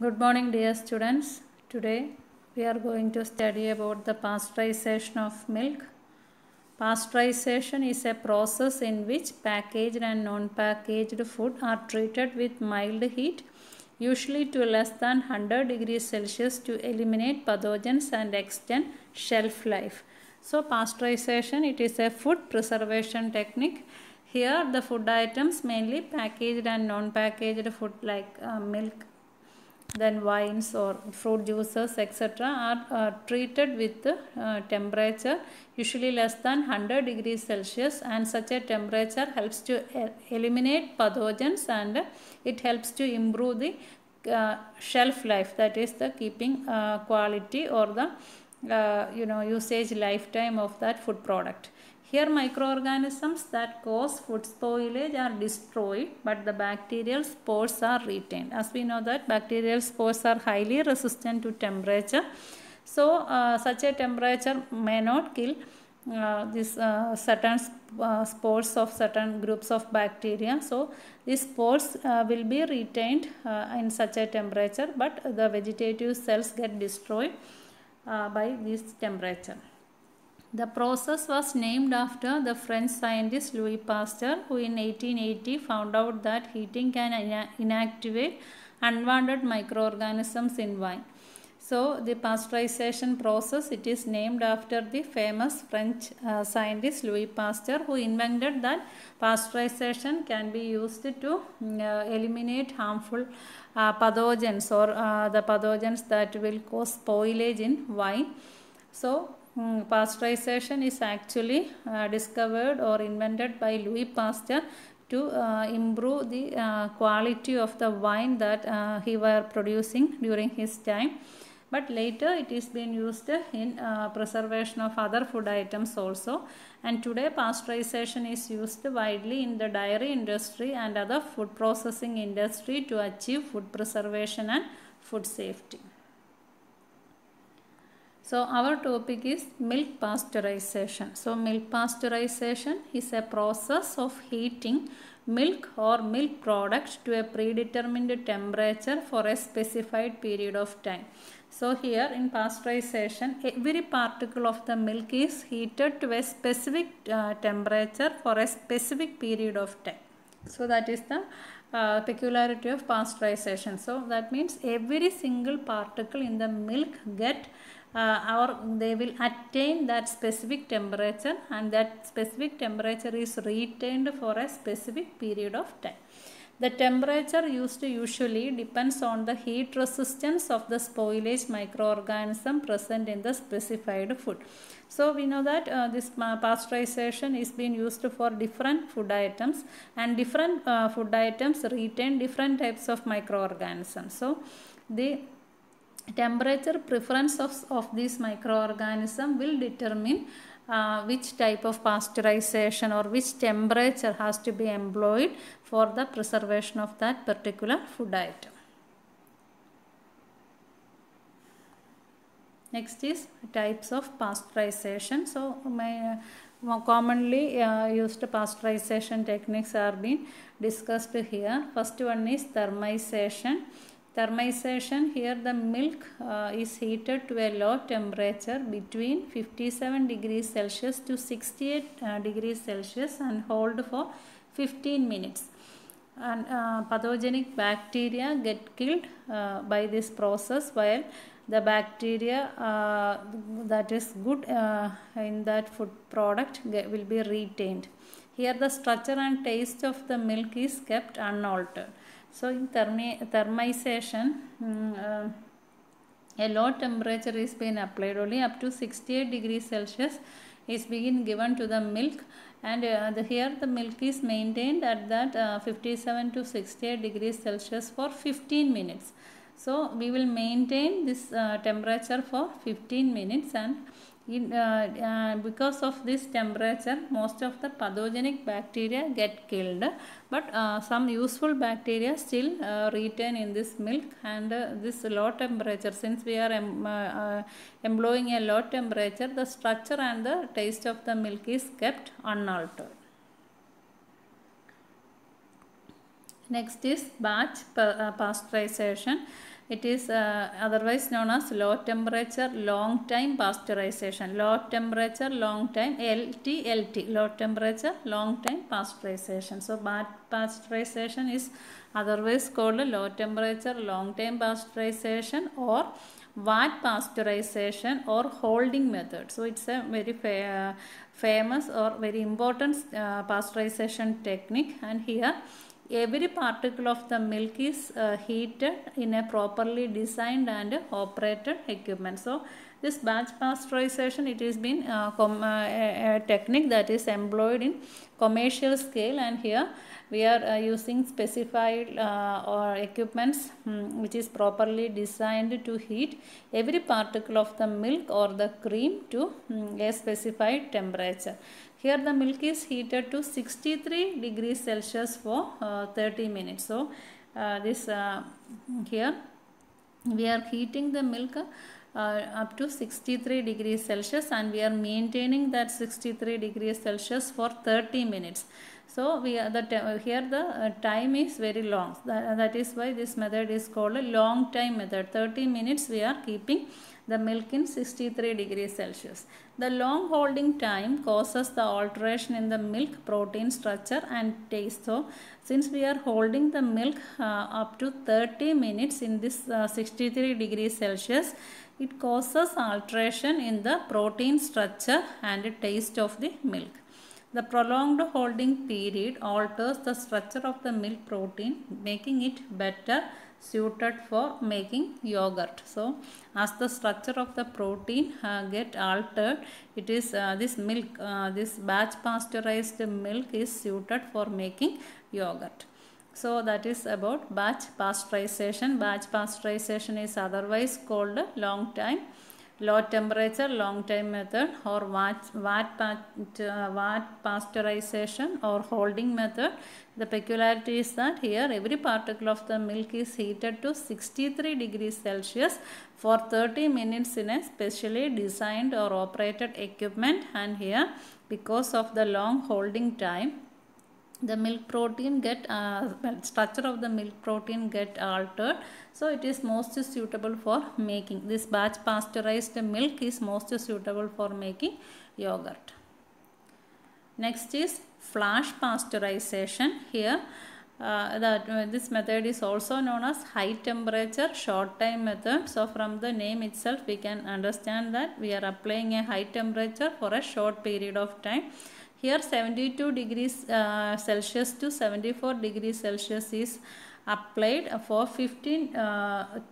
Good morning, dear students. Today we are going to study about the pasteurization of milk. Pasteurization is a process in which packaged and non-packaged food are treated with mild heat, usually to less than 100 degrees Celsius, to eliminate pathogens and extend shelf life. So pasteurization, it is a food preservation technique. Here the food items, mainly packaged and non-packaged food like milk, then wines or fruit juices, etc., are treated with temperature usually less than 100 degrees Celsius, and such a temperature helps to eliminate pathogens, and it helps to improve the shelf life, that is the keeping quality or the usage lifetime of that food product. Here microorganisms that cause food spoilage are destroyed, but the bacterial spores are retained. As we know that bacterial spores are highly resistant to temperature. So such a temperature may not kill certain spores of certain groups of bacteria. So these spores will be retained in such a temperature, but the vegetative cells get destroyed by this temperature. The process was named after the French scientist Louis Pasteur, who in 1880 found out that heating can inactivate unwanted microorganisms in wine. So the pasteurization process, it is named after the famous French scientist Louis Pasteur, who invented that pasteurization can be used to eliminate harmful pathogens or the pathogens that will cause spoilage in wine. So pasteurization is actually discovered or invented by Louis Pasteur to improve the quality of the wine that he were producing during his time. But later it is being used in preservation of other food items also. And today pasteurization is used widely in the dairy industry and other food processing industry to achieve food preservation and food safety. So our topic is milk pasteurization. So milk pasteurization is a process of heating milk or milk products to a predetermined temperature for a specified period of time. So here in pasteurization, every particle of the milk is heated to a specific temperature for a specific period of time. So that is the peculiarity of pasteurization. So that means every single particle in the milk or they will attain that specific temperature, and that specific temperature is retained for a specific period of time. The temperature used usually depends on the heat resistance of the spoilage microorganism present in the specified food. So we know that this pasteurization is being used for different food items, and different food items retain different types of microorganisms. So the temperature preference of this microorganism will determine which type of pasteurization or which temperature has to be employed for the preservation of that particular food item. Next is types of pasteurization. So commonly used pasteurization techniques are being discussed here. First one is thermization. Thermization, here the milk is heated to a low temperature between 57 degrees Celsius to 68 degrees Celsius and hold for 15 minutes. And pathogenic bacteria get killed by this process, while the bacteria that is good in that food product will be retained. Here the structure and taste of the milk is kept unaltered. So in thermization, a low temperature is being applied, only up to 68 degrees Celsius is being given to the milk, and here the milk is maintained at that 57 to 68 degrees Celsius for 15 minutes. So we will maintain this temperature for 15 minutes, and because of this temperature most of the pathogenic bacteria get killed, but some useful bacteria still retain in this milk. And this low temperature, since we are employing a low temperature, the structure and the taste of the milk is kept unaltered. Next is batch pasteurization. It is otherwise known as low temperature long time pasteurization. Low temperature long time LTLT, low temperature long time pasteurization. So batch pasteurization is otherwise called low temperature long time pasteurization or vat pasteurization or holding method. So it's a very famous or very important pasteurization technique, and here every particle of the milk is heated in a properly designed and operated equipment. So this batch pasteurization, it has been a technique that is employed in commercial scale, and here we are using specified or equipments which is properly designed to heat every particle of the milk or the cream to a specified temperature. Here the milk is heated to 63 degrees Celsius for 30 minutes. So here we are heating the milk up to 63 degrees Celsius, and we are maintaining that 63 degrees Celsius for 30 minutes. So here the time is very long. That is why this method is called a long time method. 30 minutes we are keeping the milk in 63 degrees Celsius. The long holding time causes the alteration in the milk protein structure and taste. So since we are holding the milk up to 30 minutes in this 63 degrees Celsius, it causes alteration in the protein structure and taste of the milk. The prolonged holding period alters the structure of the milk protein, making it better suited for making yogurt. So as the structure of the protein get altered, it is this batch pasteurized milk is suited for making yogurt. So that is about batch pasteurization. Batch pasteurization is otherwise called long time, low temperature long time method, or vat pasteurization or holding method. The peculiarity is that here every particle of the milk is heated to 63 degrees Celsius for 30 minutes in a specially designed or operated equipment, and here because of the long holding time, the milk protein structure of the milk protein get altered. So it is most suitable for making this batch pasteurized milk is most suitable for making yogurt. Next is flash pasteurization. Here this method is also known as high temperature short time method. So from the name itself we can understand that we are applying a high temperature for a short period of time. Here 72 degrees Celsius to 74 degrees Celsius is applied for 15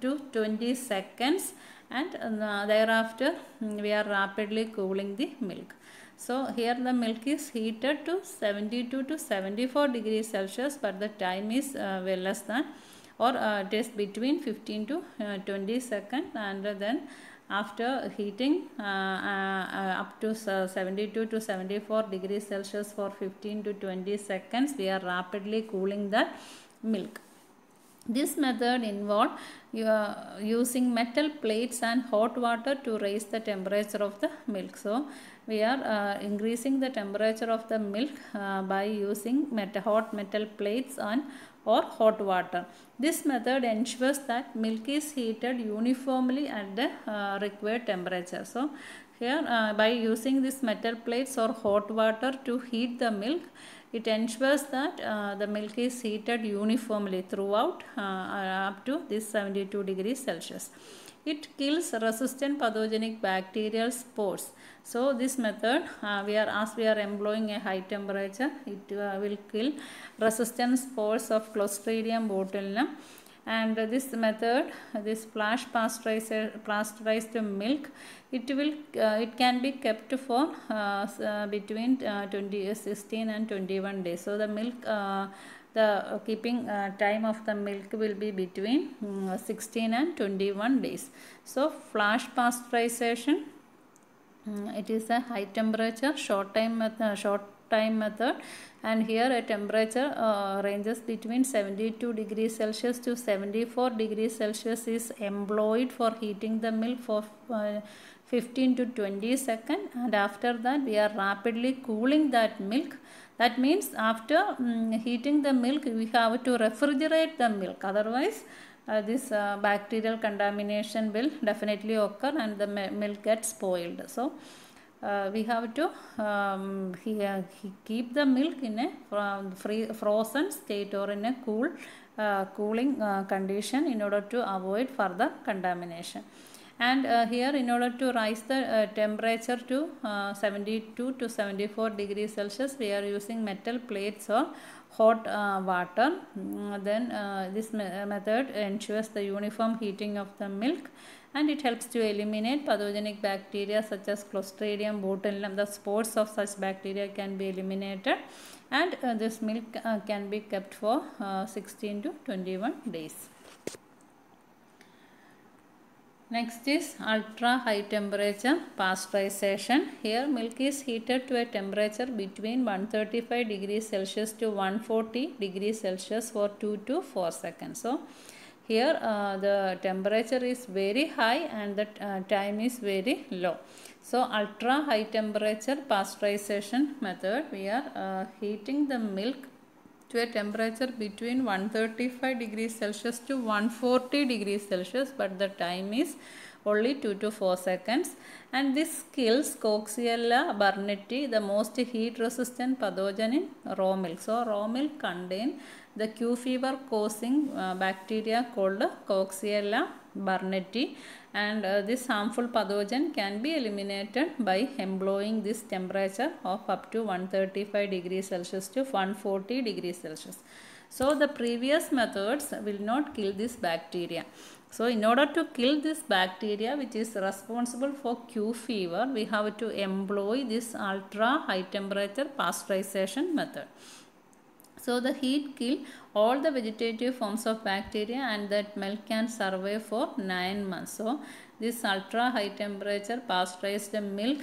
to 20 seconds, and thereafter we are rapidly cooling the milk. So here the milk is heated to 72 to 74 degrees Celsius, but the time is well less than, or it is between 15 to 20 seconds, and then after heating up to 72 to 74 degrees Celsius for 15 to 20 seconds, we are rapidly cooling the milk. This method involves using metal plates and hot water to raise the temperature of the milk. So we are increasing the temperature of the milk by using hot metal plates or hot water. This method ensures that milk is heated uniformly at the required temperature. So here by using this metal plates or hot water to heat the milk, it ensures that the milk is heated uniformly throughout up to this 72 degrees Celsius. It kills resistant pathogenic bacterial spores. So this method, as we are employing a high temperature, it will kill resistant spores of Clostridium botulinum. And this method, this flash pasteurized milk, it can be kept for between 16 and 21 days. So the milk, the keeping time of the milk will be between 16 and 21 days. So flash pasteurization, it is a high temperature short time method, and here a temperature ranges between 72 degrees Celsius to 74 degrees Celsius is employed for heating the milk for 15 to 20 seconds, and after that we are rapidly cooling that milk. That means after heating the milk, we have to refrigerate the milk, otherwise this bacterial contamination will definitely occur and the milk gets spoiled. So we have to keep the milk in a frozen state or in a cooling condition in order to avoid further contamination. And here, in order to rise the temperature to 72 to 74 degrees Celsius, we are using metal plates or hot water. Then this method ensures the uniform heating of the milk, and it helps to eliminate pathogenic bacteria such as Clostridium botulinum. The spores of such bacteria can be eliminated, and this milk can be kept for 16 to 21 days. Next is ultra high temperature pasteurization. Here milk is heated to a temperature between 135 degrees Celsius to 140 degrees Celsius for 2 to 4 seconds. So here the temperature is very high and the time is very low. So ultra high temperature pasteurization method, we are heating the milk to a temperature between 135 degrees Celsius to 140 degrees Celsius, but the time is only 2 to 4 seconds, and this kills Coxiella burnetii, the most heat resistant pathogen in raw milk. So raw milk contain the Q fever causing bacteria called Coxiella burnetii, and this harmful pathogen can be eliminated by employing this temperature of up to 135 degrees Celsius to 140 degrees Celsius. So the previous methods will not kill this bacteria. So in order to kill this bacteria which is responsible for Q fever, we have to employ this ultra high temperature pasteurization method. So the heat kill all the vegetative forms of bacteria, and that milk can survive for 9 months. So this ultra high temperature pasteurized milk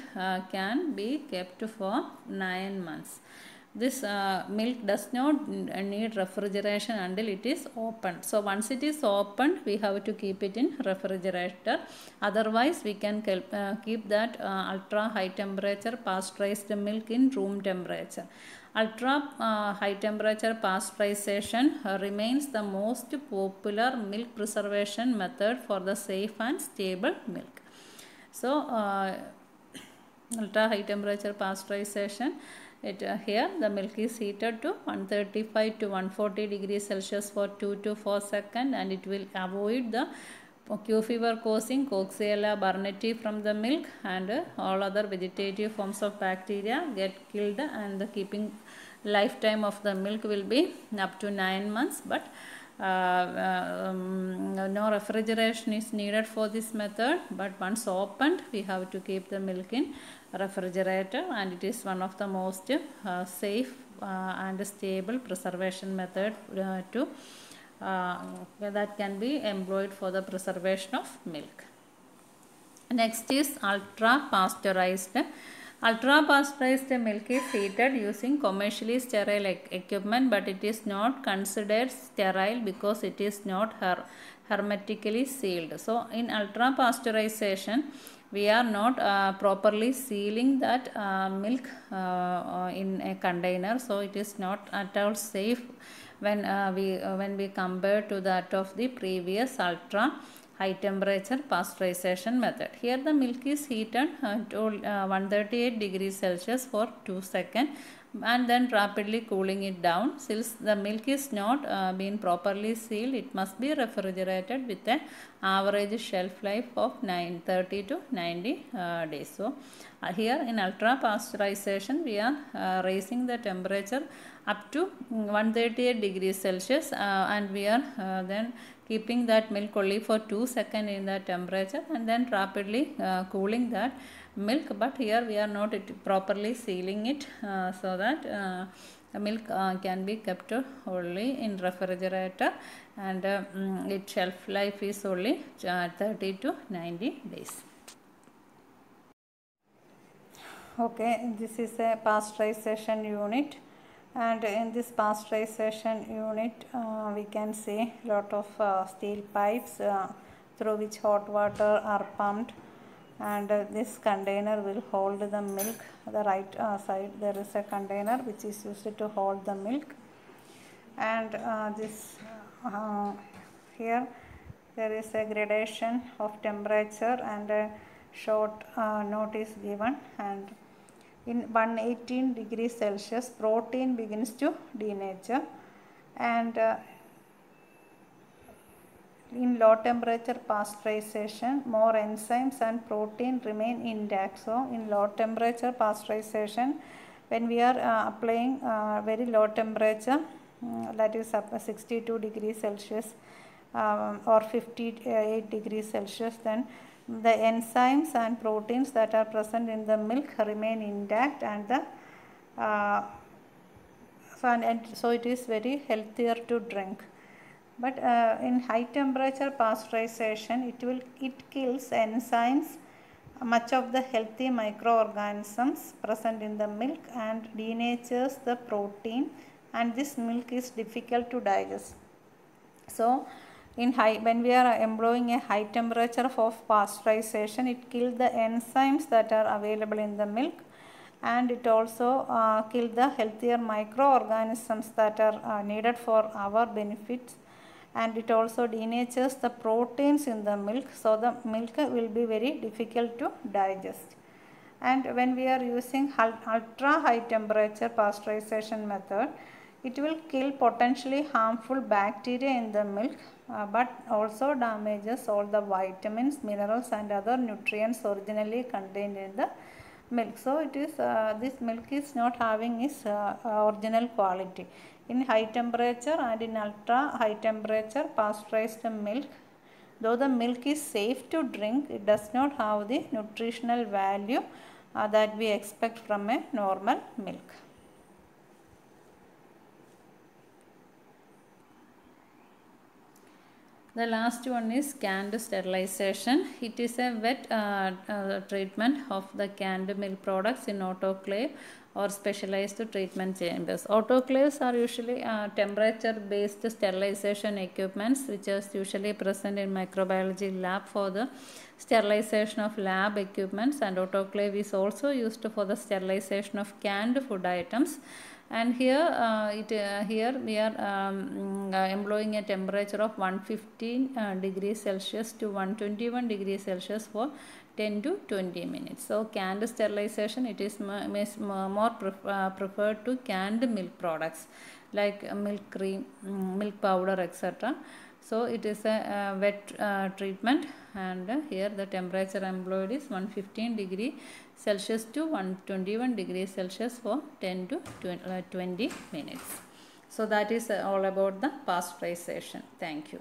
can be kept for 9 months. This milk does not need refrigeration until it is opened. So once it is opened, we have to keep it in refrigerator. Otherwise, we can keep that ultra high temperature pasteurized milk in room temperature. Ultra high temperature pasteurization remains the most popular milk preservation method for the safe and stable milk. So ultra high temperature pasteurization, here the milk is heated to 135 to 140 degrees Celsius for 2 to 4 seconds, and it will avoid the Q fever causing Coxiella burnetii from the milk, and all other vegetative forms of bacteria get killed, and the keeping lifetime of the milk will be up to 9 months. But no refrigeration is needed for this method, but once opened we have to keep the milk in refrigerator, and it is one of the most safe and stable preservation method that can be employed for the preservation of milk. Next is ultra pasteurized. Ultra pasteurized milk is heated using commercially sterile equipment, but it is not considered sterile because it is not hermetically sealed. So in ultra pasteurization, we are not properly sealing that milk in a container, so it is not at all safe when we compare to that of the previous ultra high temperature pasteurization method. Here the milk is heated to 138 degrees Celsius for 2 seconds and then rapidly cooling it down. Since the milk is not been properly sealed, it must be refrigerated with an average shelf life of 30 to 90 days. So here in ultra pasteurization, we are raising the temperature up to 138 degrees Celsius and we are then keeping that milk only for 2 seconds in that temperature and then rapidly cooling that milk. But here we are not properly sealing it so that the milk can be kept only in refrigerator, and its shelf life is only 30 to 90 days. Okay, this is a pasteurization unit, and in this pasteurization unit we can see lot of steel pipes through which hot water are pumped, and this container will hold the milk. The right side there is a container which is used to hold the milk, and this here there is a gradation of temperature and a short note is given, and in 118 degrees Celsius protein begins to denature, and in low temperature pasteurization more enzymes and protein remain intact. So in low temperature pasteurization, when we are applying very low temperature, that is up 62 degrees Celsius or 58 degrees Celsius, then the enzymes and proteins that are present in the milk remain intact, and the so it is very healthier to drink. But in high temperature pasteurization, it kills enzymes, much of the healthy microorganisms present in the milk, and denatures the protein, and this milk is difficult to digest. So when we are employing a high temperature of pasteurization, it kills the enzymes that are available in the milk, and it also kills the healthier microorganisms that are needed for our benefits, and it also denatures the proteins in the milk, so the milk will be very difficult to digest. And when we are using ultra high temperature pasteurization method, it will kill potentially harmful bacteria in the milk, but also damages all the vitamins, minerals and other nutrients originally contained in the milk. So it is this milk is not having its original quality. In high temperature and in ultra high temperature pasteurized milk, though the milk is safe to drink, it does not have the nutritional value that we expect from a normal milk. The last one is canned sterilization. It is a wet treatment of the canned milk products in autoclave or specialized treatment chambers. Autoclaves are usually temperature-based sterilization equipments which is usually present in microbiology lab for the sterilization of lab equipments, and autoclave is also used for the sterilization of canned food items. And here we are employing a temperature of 115 degrees Celsius to 121 degrees Celsius for 10 to 20 minutes. So canned sterilization, it is more preferred to canned milk products like milk cream, milk powder, etc. So it is a wet treatment, and here the temperature employed is 115 degree Celsius to 121 degrees Celsius for 10 to 20 minutes. So that is all about the pasteurization. Thank you.